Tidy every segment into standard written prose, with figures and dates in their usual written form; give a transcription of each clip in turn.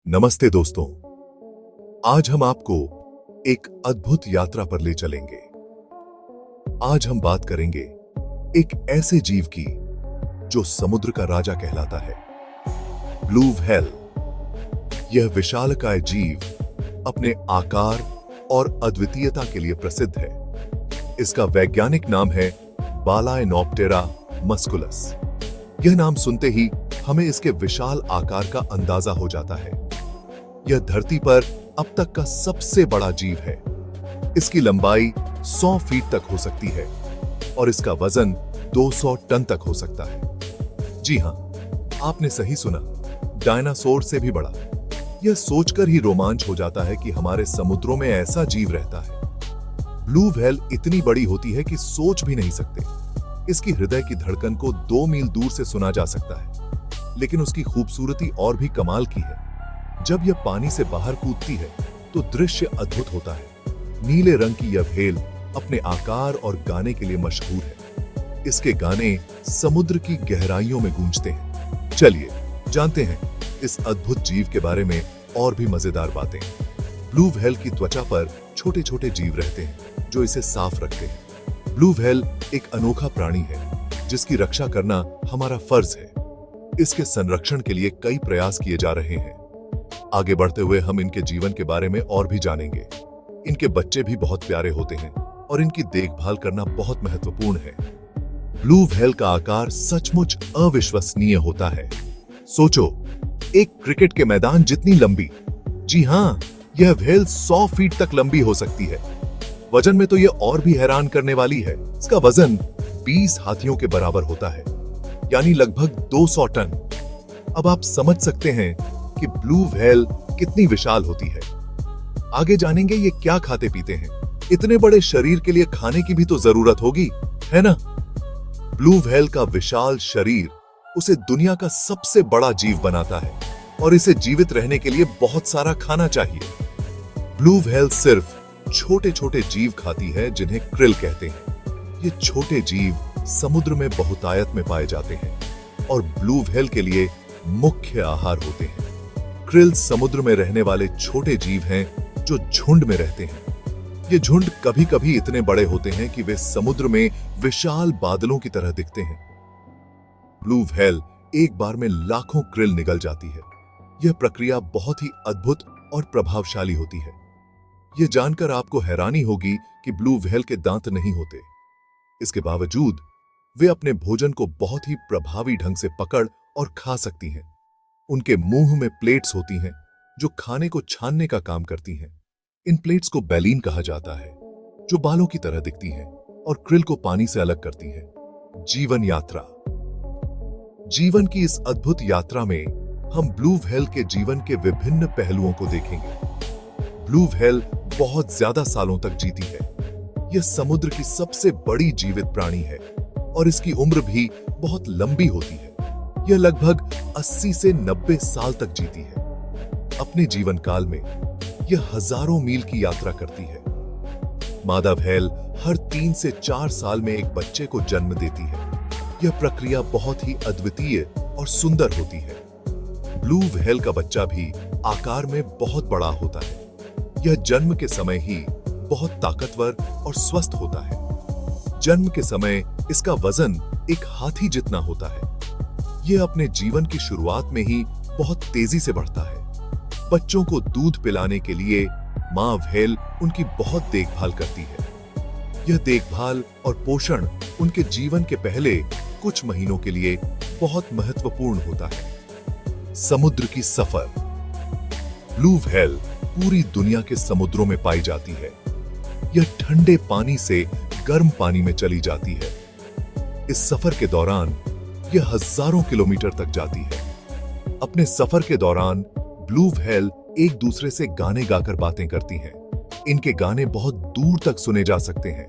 नमस्ते दोस्तों। आज हम आपको एक अद्भुत यात्रा पर ले चलेंगे। आज हम बात करेंगे एक ऐसे जीव की जो समुद्र का राजा कहलाता है, ब्लू व्हेल। यह विशालकाय जीव अपने आकार और अद्वितीयता के लिए प्रसिद्ध है। इसका वैज्ञानिक नाम है बालाएनोप्टेरा मस्कुलस। यह नाम सुनते ही हमें इसके विशाल आकार का अंदाजा हो जाता है। यह धरती पर अब तक का सबसे बड़ा जीव है। इसकी लंबाई 100 फीट तक हो सकती है और इसका वजन 200 टन तक हो सकता है। जी हां, आपने सही सुना, डायनासोर से भी बड़ा। यह सोचकर ही रोमांच हो जाता है कि हमारे समुद्रों में ऐसा जीव रहता है। ब्लू व्हेल इतनी बड़ी होती है कि सोच भी नहीं सकते। इसकी हृदय की धड़कन को 2 मील दूर से सुना जा सकता है। लेकिन उसकी खूबसूरती और भी कमाल की है। जब यह पानी से बाहर कूदती है तो दृश्य अद्भुत होता है। नीले रंग की यह व्हेल अपने आकार और गाने के लिए मशहूर है। इसके गाने समुद्र की गहराइयों में गूंजते हैं। चलिए जानते हैं इस अद्भुत जीव के बारे में और भी मजेदार बातें। ब्लू व्हेल की त्वचा पर छोटे छोटे जीव रहते हैं जो इसे साफ रखते हैं। ब्लू व्हेल एक अनोखा प्राणी है जिसकी रक्षा करना हमारा फर्ज है। इसके संरक्षण के लिए कई प्रयास किए जा रहे हैं। आगे बढ़ते हुए हम इनके जीवन के बारे में और भी जानेंगे। इनके बच्चे भी बहुत प्यारे होते हैं और इनकी देखभाल करना बहुत महत्वपूर्ण है। ब्लू व्हेल का आकार सचमुच अविश्वसनीय होता है। सोचो, एक क्रिकेट के मैदान जितनी लंबी। जी हां, यह व्हेल 100 फीट तक लंबी हो सकती है। वजन में तो यह और भी हैरान करने वाली है। इसका वजन 20 हाथियों के बराबर होता है, यानी लगभग 200 टन। अब आप समझ सकते हैं कि ब्लू व्हेल कितनी विशाल होती है। आगे जानेंगे ये क्या खाते पीते हैं। इतने बड़े शरीर के लिए खाने की भी तो जरूरत होगी, है ना? ब्लू व्हेल का विशाल शरीर उसे दुनिया का सबसे बड़ा जीव बनाता है और इसे जीवित रहने के लिए बहुत सारा खाना चाहिए। ब्लू व्हेल सिर्फ छोटे छोटे जीव खाती है जिन्हें क्रिल कहते हैं। ये छोटे जीव समुद्र में बहुतायत में पाए जाते हैं और ब्लू व्हेल के लिए मुख्य आहार होते हैं। क्रिल समुद्र में रहने वाले छोटे जीव हैं जो झुंड में रहते हैं। ये झुंड कभी कभी इतने बड़े होते हैं कि वे समुद्र में विशाल बादलों की तरह दिखते हैं। ब्लू व्हेल एक बार में लाखों क्रिल निगल जाती है। यह प्रक्रिया बहुत ही अद्भुत और प्रभावशाली होती है। यह जानकर आपको हैरानी होगी कि ब्लू व्हेल के दांत नहीं होते। इसके बावजूद वे अपने भोजन को बहुत ही प्रभावी ढंग से पकड़ और खा सकती हैं। उनके मुंह में प्लेट्स होती हैं जो खाने को छानने का काम करती हैं। इन प्लेट्स को बैलीन कहा जाता है, जो बालों की तरह दिखती हैं और क्रिल को पानी से अलग करती हैं। जीवन यात्रा। जीवन की इस अद्भुत यात्रा में हम ब्लू व्हेल के जीवन के विभिन्न पहलुओं को देखेंगे। ब्लू व्हेल बहुत ज्यादा सालों तक जीती है। यह समुद्र की सबसे बड़ी जीवित प्राणी है और इसकी उम्र भी बहुत लंबी होती है। यह लगभग 80 से 90 साल तक जीती है। अपने जीवन काल में यह हजारों मील की यात्रा करती है। मादा व्हेल हर 3 से 4 साल में एक बच्चे को जन्म देती है। यह प्रक्रिया बहुत ही अद्वितीय और सुंदर होती है। ब्लू व्हेल का बच्चा भी आकार में बहुत बड़ा होता है। यह जन्म के समय ही बहुत ताकतवर और स्वस्थ होता है। जन्म के समय इसका वजन एक हाथी जितना होता है। यह अपने जीवन की शुरुआत में ही बहुत तेजी से बढ़ता है। बच्चों को दूध पिलाने के लिए मां व्हेल उनकी बहुत देखभाल करती है। यह देखभाल और पोषण उनके जीवन के पहले कुछ महीनों के लिए बहुत महत्वपूर्ण होता है। समुद्र की सफर। ब्लू व्हेल पूरी दुनिया के समुद्रों में पाई जाती है। यह ठंडे पानी से गर्म पानी में चली जाती है। इस सफर के दौरान यह हजारों किलोमीटर तक जाती है। अपने सफर के दौरान ब्लू व्हेल एक दूसरे से गाने गाकर बातें करती हैं। इनके गाने बहुत दूर तक सुने जा सकते हैं।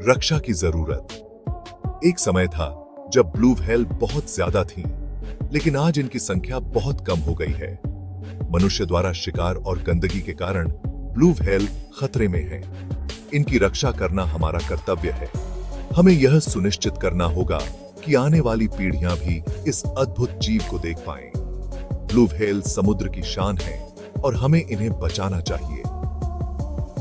रक्षा की जरूरत। एक समय था जब ब्लू व्हेल बहुत ज्यादा थीं, लेकिन आज इनकी संख्या बहुत कम हो गई है। मनुष्य द्वारा शिकार और गंदगी के कारण ब्लू व्हेल खतरे में है। इनकी रक्षा करना हमारा कर्तव्य है। हमें यह सुनिश्चित करना होगा कि आने वाली पीढ़ियां भी इस अद्भुत जीव को देख पाएं। ब्लू व्हेल समुद्र की शान है और हमें इन्हें बचाना चाहिए।